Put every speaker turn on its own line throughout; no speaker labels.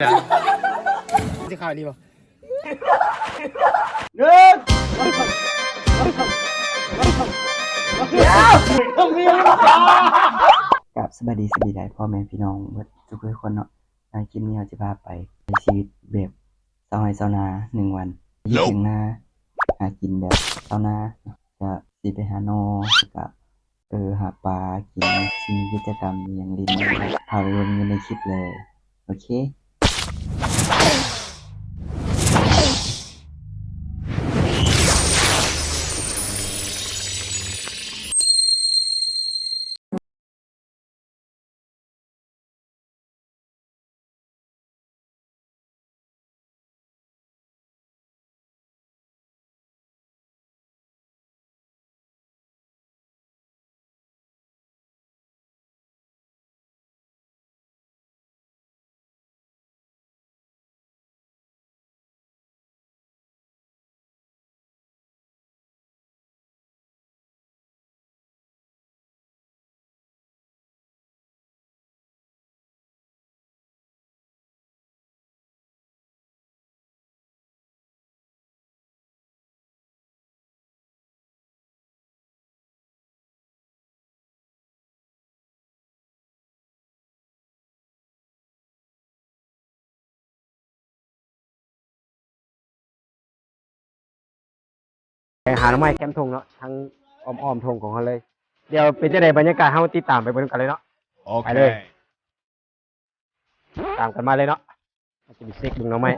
ที่ข่าวดีป่ะ
หนึ่งต้องมีกับสบายดีได้พ่อแม่พี่น้องทุกคนเนาะในคลิปนี้เราจะพาไปในชีวิตแบบชาวไร่ชาวนา1 วันอยู่ถึงนาหากินแบบชาวนาจะสิไปหาโนกับหาปลากินมีกิจกรรมอย่างลิ้นพาไปลงอยู่ในคลิปเลยโอเค
ไปหาหน่อไม้แคมป์ทงเนาะทั้งอ้อมทงของเขาเลยเดี๋ยวเป็นจะได้บรรยากาศเขาติดตามไปบนกันเลยเนาะไปเลยตามกันมาเลยเนาะจะมีเซ็กบึงหน่อไม้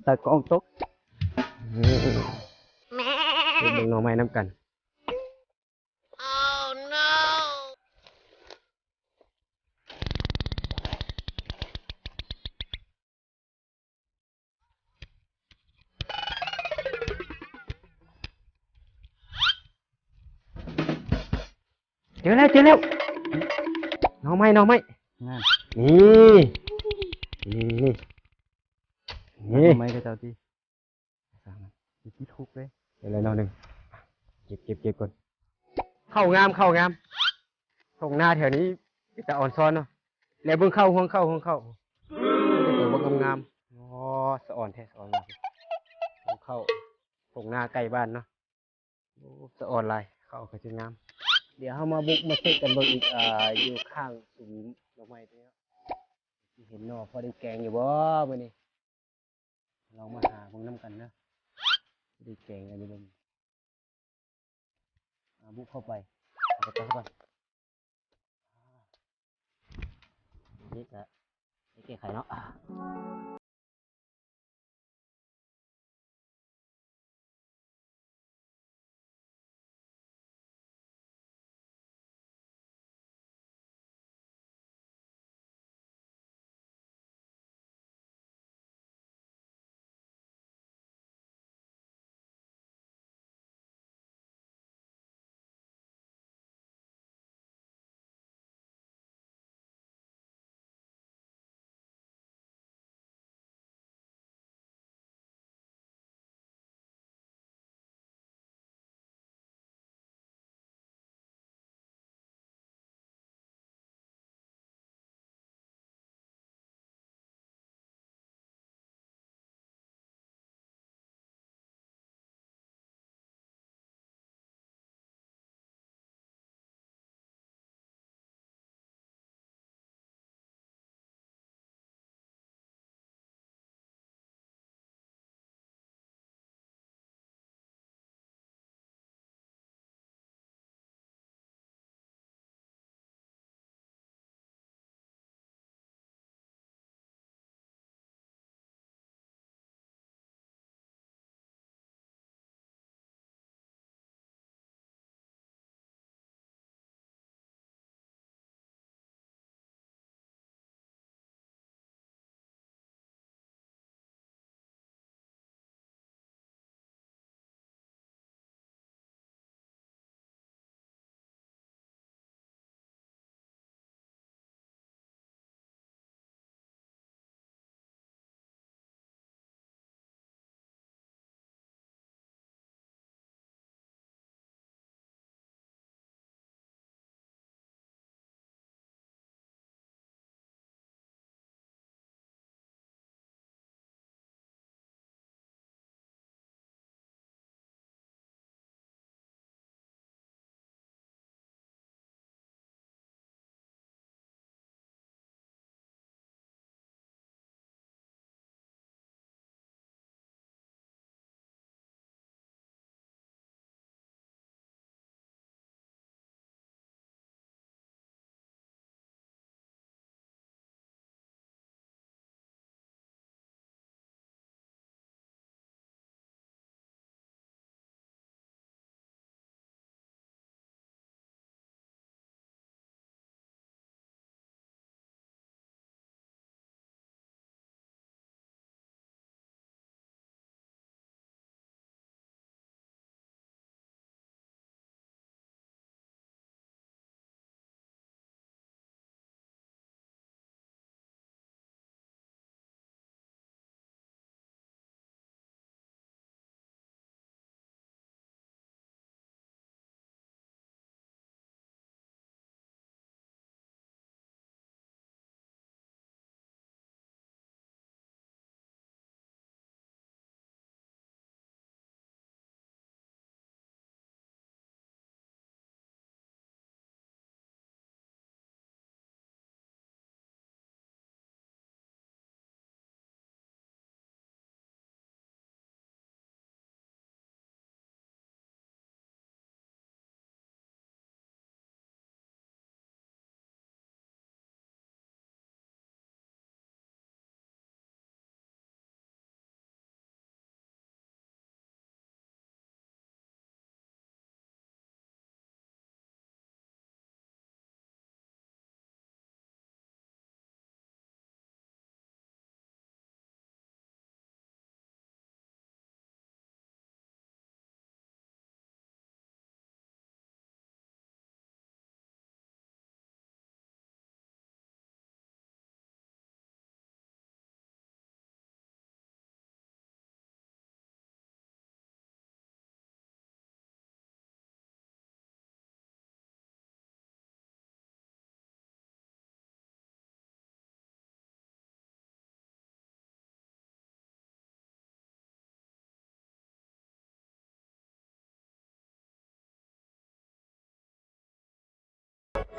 ตะกองตกเซ็กบึงหน่อไม้น้ำกันเจอแล้วหน่อไม้
นั่น
นี่นี่
ไม่ก็เจ้าที่
ที่ทุกเลยเดี๋ยวเลยนอนหนึ่งเก็บก่อนเข้างามทงหน้าแถวนี้จะอ่อนซ้อนเนาะแล้วเบิ่งเข้าห้องเข้าจะตัวบังงามอ๋อสะอ่อนแท้สะอ่อนมากห้องเข้าทงหน้าใกล้บ้านเนาะโอ้สะอ่อนลายเข้าก็จะงามเดี๋ยวเรามาบุกมาเช็คกันเบิ่งอีกอยู่ข้างซุ้มดอกไม้ตรงนี้เห็นเนาะพอได้แกงอยู่บ่มื้อนี้ลองมาหาเบิ่งน้ำกันนะได้แกงกันอยู่บ่บุกเข้าไปเอาไปก่อนนี่จะแก้ไขเนาะ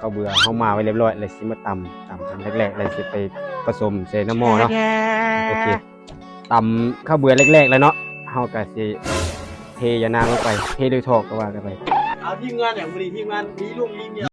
ข้าวเบื่อเฮามาไว้เรียบร้อยเลยสิมาตำอันแรกๆเลยสิไปผสมใส่น้ำหม้อเนาะโอเคตำข้าวเบื่อแรกๆแล้วเนาะเฮาก็สิเทยานางลงไปเทด้วยทอกก็ว่ากันไป
เอาทีมงานอย่างบริทีมงานมีลูกมีเมีย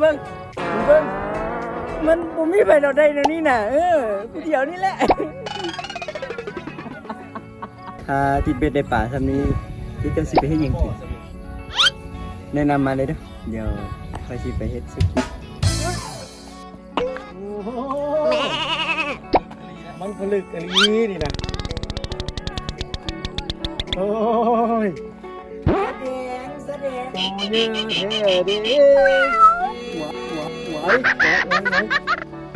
เบิ่งมันผมมีไปเราได้นะนี่น่ะผู้เดียวนี่แหละถ้าที่เป็ดได้ป่าทำนี้ที่จะสิไปให้ยังกินแนะนำมาเลยเด้อเดี๋ยวคอยสิไปเฮ็ดสุกี้มันผลึกอันนี้นี่นะโอ้ยแสดงโอ้ยแท้ดิหัวนี่เ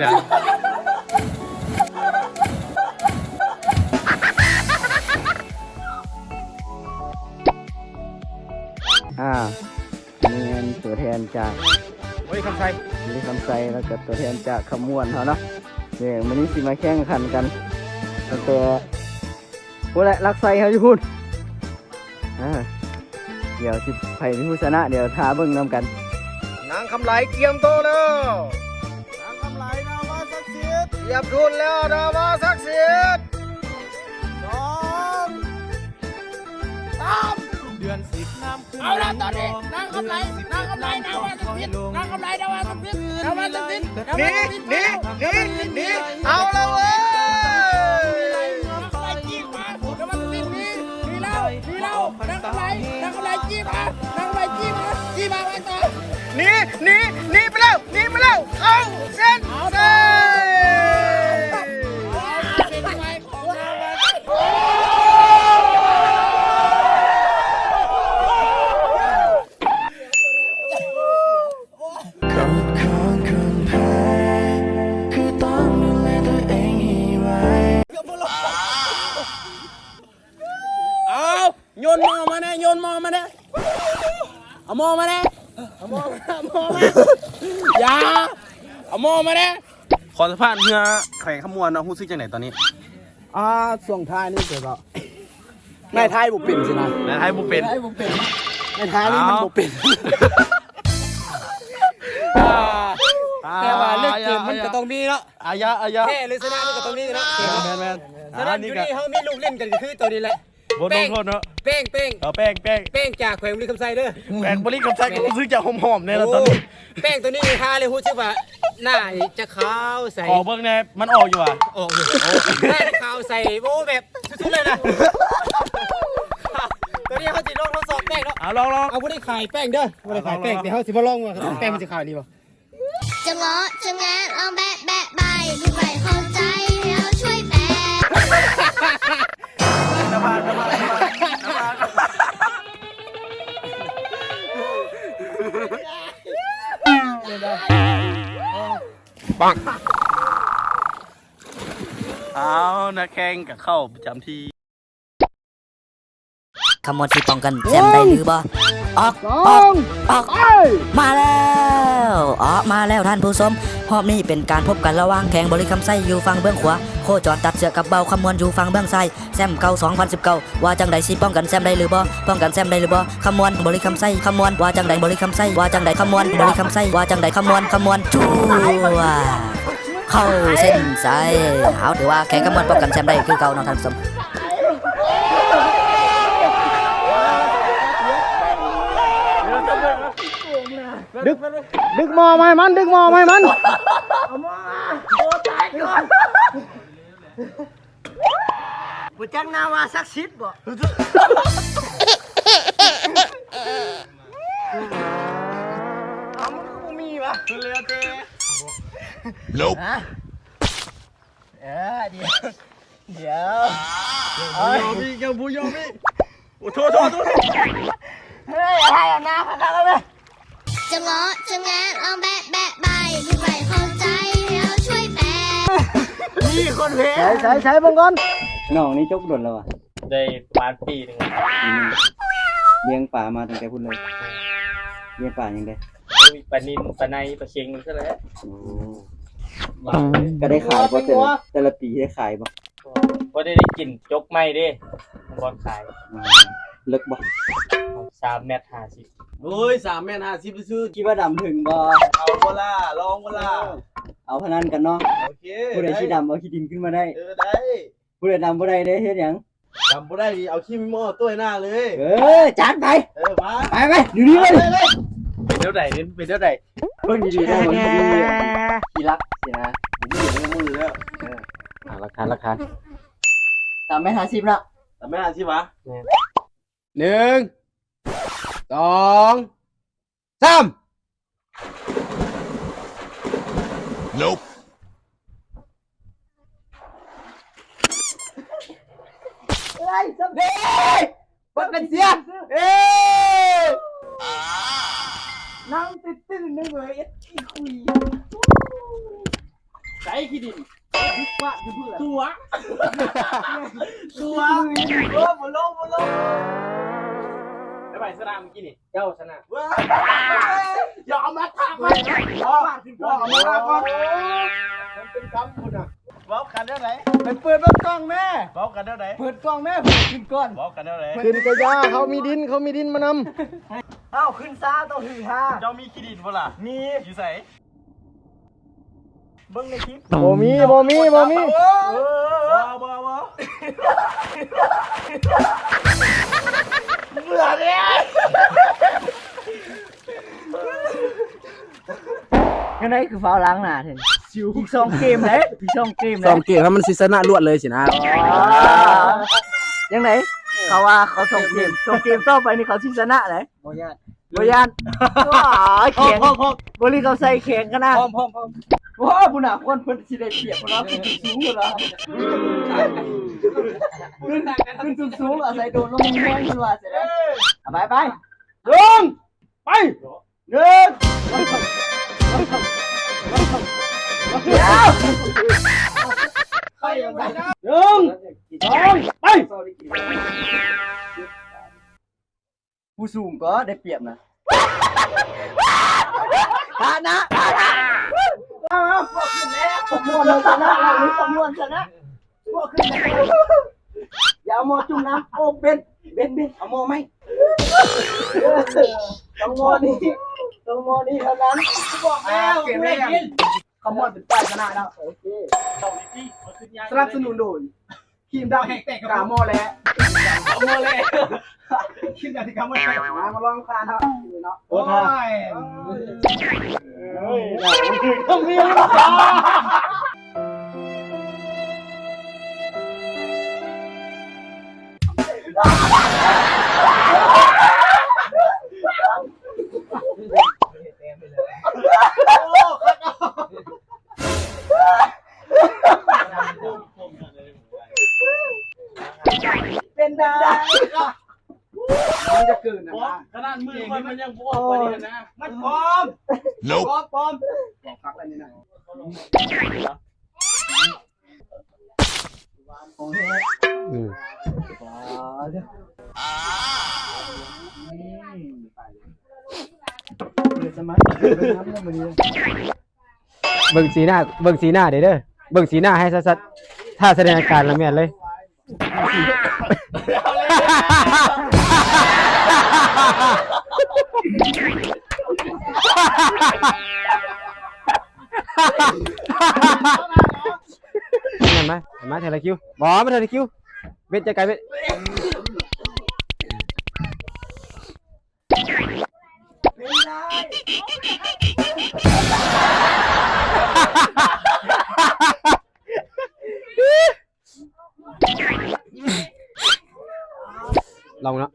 ป็นตัวแทนจาก
โอ้ยคำไซ
มีคำไซแล้วก็ตัวแทนจากขมวนเขาเนาะเดี๋ยววันนี้สิมาแข่งขันกันตั้งแต่พวกแหละรักไซเขาอยู่พุ่นเดี๋ยวสิไผ่ผู้ชนะเดี๋ยวท้าเบิ่งนำกัน
นางคำไหลเตรียมโตแล้วนางคำไหลนาวาศักดิ์สิทธิ์เตรียมทุนแล้วนาวาศักดิ์สิทธิ์2 3
เดือน10น้ำขึ้น
เอาละตอนนี้นางกำไรนางกำไรนางว่าสักทิศนางกำไรนางว่าสักทิศนางว่าสักทิศ
หนีเอาแล้วเว้ย
นางกำไรจี้มานางว่าสักทิศนี่เล่านางกำไรจี้มานางกำไรจี้มาไว้ต่อ
หนีไปแล้วเอาเส้น
เป็นไงของนางว่า
กฎของคนแพ้คือต้องดูแลตัวเองให้ไว้
เอาโยนหม้อมาเนี่ยเอาหม้อมาเนี่ยอย่าเอาหม้อมาเนี่ย
ขอสัมภาษณ์เพื่อแข่งขมวนเนาะฮู้ซึกจังไหนตอนนี้
ส่งท้ายนี่เกิดว่าในท้ายบุปิ่นสินะ
ในไทยบ่เป็น
ในท้ายนี่มันบุปิ่นแต่ว่าเลือกเกมมันก็ต้องมีเนาะ
อายะ
แพ้หรือชนะมันก็ต้องมีเนาะ
แมน
ฉะนั้นอยู่นี่เขามีลูกเล่นกันก็คือตัวนี้แหละ
บนลงโทษเนาะ
เป้ง
แป้ง
จากแขวงบริคำไซเด้อ
แป้งบริกรรมใส่ก็รู้สึกจะหอมๆแน่แล้วตอนนี้
แป้งตัวนี้ทาเลยฮู้สึกว่าหน้าจะขาวใส
ขอเบิ่งแน่มันออกอยู่ว่ะ
ออกอยู่หน้าขาวใสโอ้แบบสุดๆเลยนะตัวนี้เขาสิลองทดสอบแป้งเนาะ
เอาลอง
เอาบ่ได้ขายแป้งเด้อบ่ได้ขายแป้งเดี๋ยวเขาสิมาลองว่าแป้งมันสิขายดีบ่
จะเงาะจะแงะลองแบะแบะใบดูใบเข้าใจเราช่วยแปะ
เอานักแข่งกับเข้าประจำที่
คำมวลที่ป้องกันแซมได้หรือบ่ออกมาแล้วออกมาแล้วท่านผู้ชมรอบนี้เป็นการพบกันระหว่างแข่งบริคำไส้อยู่ฝั่งเบื้องขวาโคจรตัดเสือกับเบาคำมวลอยู่ฝั่งเบื้องซ้ายแซมเก่า2019ว่าจังใดสิป้องกันแซมได้หรือบ่ป้องกันแซมได้หรือบ่คำมวลบริคำไส้คำมวลว่าจังใดบริคำไส้ว่าจังใดคำมวลบริคำไส้ว่าจังใดคำมวลจั่วเข้าเส้นชัยเอาถือว่าแข่งคำมวลป้องกันแซมได้คือเก่าเนาะท่านผู้ชม
ดึกหมอไหมมันดึกหมอไหมมันบุจักนาว่าสักชิดบ่เอามันก็มีวะเรือเต้
Nope
เดี๋ยว
เอาพี่เจ้าผู้ยอมพี่โอ้โทษ
เฮ้ยอะไรอ่ะนาค่ะครับแม่
จะเงาะจะแงะลองแบะแบะใบไม่ไหวเข้าใจเราช่วยแปล
นี่คนเพใช้บังก่อน
น้องนี่จกโดนแล้วอ่ะ
ได้ประมาณปีหนึ่ง
เลี้ยงป่ามาตั้งแต่พุ่นเลยเลี้ยงป่ายังไง
ปลานินปลาในปลาเค็งซะแล้ว
ก็ได้ขายบ่แต่ละปีได้ขายบ่
ว่าได้กินจกไม่ดิบอลขาย
เลิกบ่
3 เมตร 50โอ้ย3 เมตร 50ไปซื้อ
คิดว่าดำถึงบ่
เอาเวลาลองเวลา
เอาพนันกันเนาะ
โอเค
ผู้ใดที่ดำเอาขี้ดินขึ้นมาได้
ได้
ผู้ใดดำบ่ได้เฮ็ดหยัง
จำบ่ได้เอาขี้มิโม่ตัวหน้าเลย
จัดไป
มา
ไปอยู่นี่เลย
เป็นเท่าไหร่เป็นเท่าไหร่
เบิ่งดีๆได้มันขี้รักสินะ
ผมไม่เห็นมือแล้ว
หลักฐาน
3.50ละ
แต่ไม่หาสิวะ
1 2 3
Nope
บักกันเสียนั่งตื่นนึงเลยอีคุย
ใส่ขี้ดิน
ว่าอยู่เพื่อ
ตัวบ่ลงได้ไปสนามเมื่อกี้นี่เจ้าชนะอย่าเอามาทักมันเอามาก่อนมันเป็นคำคุณอ่ะบอกกันได้ไหน
ไปเปิดเบิ่งกล้องแม่
บอกกันได้ไหน
เปิดกล้องแม่เปิดขึ้นก่อน
บอกกันได้ไหน
ขึ้นกระยาเขามีดินมานำเอ้าขึ้นซาต้องหือฮา
เจ้ามีขี้ดินบ่ล่ะ
มี
อยู่ใส่
เบิ่งในคลิปบ่มีเบื่อเนี่ยยังไงคือฟาวล้างหน้าเห็นอีก2 เกมเลยอีก2 เกมเลย
2 เกมแล้วมันสิชนะรวดเลยสินะ
ยังไงเขาว่าเขา2 เกมต่อไปนี่เขาชิชนะไหนบ่ยานว้าแข็งบริเขาใส่แข็งกันนะพร้อมว้าบุญน่ะคนเพิ่นสิได้เปรียบพุ่นเนาะสูงพุ่นเนาะขึ้นสูงอาศัยโดนลงแห้งพุ่นว่าสิเด้อไปลงไป1 เดี๋ยวไปยังไงนะ1 2 ไปผู้สูงก็ได้เปรียบนะนะพวกขึ้นแล้วพวกมวนชนะนี่พวกมวนชนะพวกขึ้นแล้วอย่าเอาหมอจุ่มน้ำโอ้เบนเอาหมอไหมต้องหมอนี่เท่านั้นบอกแล้วเปลี่ยนไม่กินขมวดเป็นป้ายชนะแล้วโอเคสนับสนุนโดยทีมดาวแห่งแตกกาโมแล้วขึ้นจากที่กาโมแล้วมาลองคานครับเนาะโอ้ยต้องมี มันจะเกินนะ
ขนาดมือคนมันยังบวกกว่านี้นะมันปลอม
Nope
ปลอม
บอกพักแล้วนี่นะโอ้ย
อืม
เดี๋ยวสมัครทำเรื่องมันนี้
เบิ่งสีหน้าเด้อเบิ่งสีหน้าให้ชัดๆถ้าแสดงอาการละแม่นเลยเห็นไหมเทเลคิวบ่ไม่เทเลคิวเบ็ดจะไกลเบ็ดลองเนาะ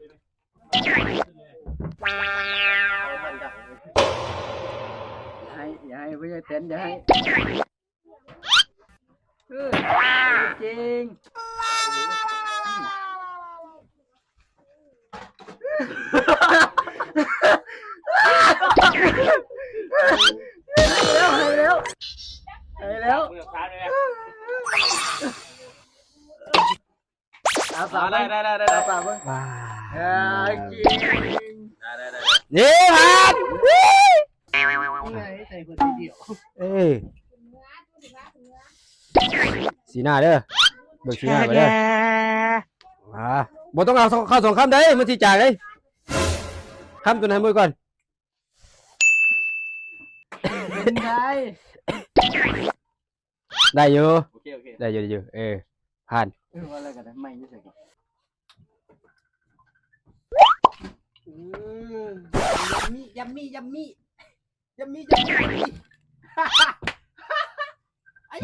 อย่าให้ไม่ใช่เต้นอย่าให้จริงแล้วเอาปากได้เอาปากบ้าง
ว้า
จริง
นี่ครับ
ใส่คนเดียว
เอ้ยสีหน้าเด้อเบิกสีหน้าไปเด้อบ่ต้องเอาเข้าสองคำเด้มันสิจ่ายเลยคำตัวไหนมือก่อน
เป็นไง
ได้อยู่
โอเค
ได้อยู่ผ่าน
ว่าอะไรกันไม่ใช่กันยัมมี่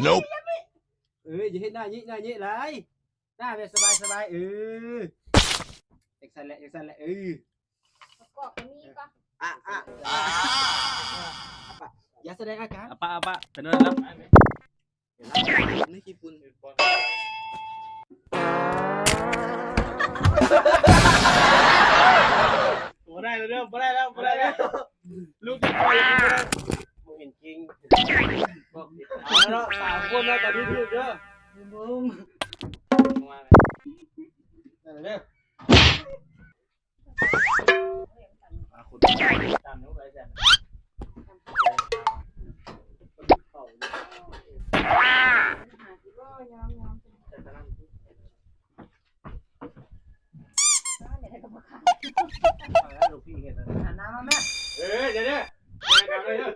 Nope
อย่าเห็นหน้านี้เลยหน้าแบบสบายเอ็กซันแหละอย่าแสดงอาการ
ปะเป็นนั่นแล้ว
นี่กี่ปุ่น
บ่ได้แล้วลูกจะปล่อยมึงเห็นจริงแล้ว3คนแล้วตอนนี้ถูกเด้อ
บุ้ม
เด้อคุณตามน้องไรแซน
น้ำมาแม่
เดี๋ยวเลยเด้อ